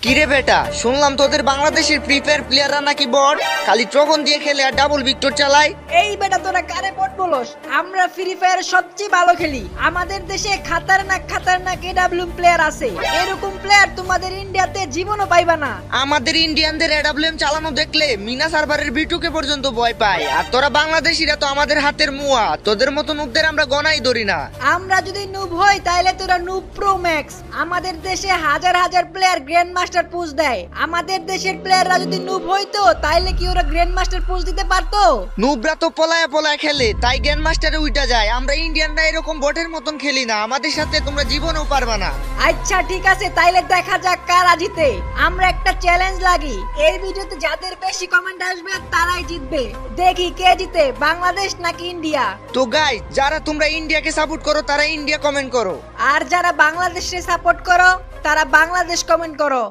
কিরে বেটা, শুনলাম তোদের বাংলাদেশের ফ্রি ফায়ার প্লেয়াররা নাকি বট, খালি ট্রগন দিয়ে খেলে আর ডাবল ভিক্টর চালায়। এই বেটা তোরা কারে বট বলস? আমরা ফ্রি ফায়ার সবচেয়ে ভালো খেলি। আমাদের দেশে খাতারনাক এডাব্লিউ প্লেয়ার আছে। এরকম প্লেয়ার তোমাদের ইন্ডিয়াতে জীবনও পাইবা না। আমাদের ইন্ডিয়ানদের এডাব্লিউএম চালানো দেখলে মিনা সার্ভারের বিটুকে পর্যন্ত ভয় পায়। আর তোরা বাংলাদেশিরা তো আমাদের হাতের মুয়া, তোদের মতো নুবদের আমরা গনাই ধরি না। আমরা যদি নুব হই তাহলে তোরা নুব প্রো ম্যাক্স। আমাদের দেশে হাজার হাজার প্লেয়ার গ্র্যান্ড মাস্টার পুশ দেয়। আমাদের দেশের প্লেয়াররা যদি নুব হইতো তাহলে কি ওরা গ্র্যান্ড মাস্টার পুশ দিতে পারতো? নুবরা তো পলায়া পলায়া খেলে, তাই গ্র্যান্ড মাস্টারে উইটা যায়। আমরা ইন্ডিয়ানরা এরকম বটের মতন খেলি না, আমাদের সাথে তোমরা জীবনেও পারবা না। আচ্ছা ঠিক আছে, তাইলে দেখা যাক কারা জিতে। আমরা একটা চ্যালেঞ্জ লাগি, এই ভিডিওতে যাদের বেশি কমেন্ট আসবে তারাই জিতবে। দেখি কে জিতে, বাংলাদেশ নাকি ইন্ডিয়া। তো গাইস, যারা তোমরা ইন্ডিয়াকে সাপোর্ট করো তারা ইন্ডিয়া কমেন্ট করো, আর যারা বাংলাদেশে সাপোর্ট করো তারা বাংলাদেশ কমেন্ট করো।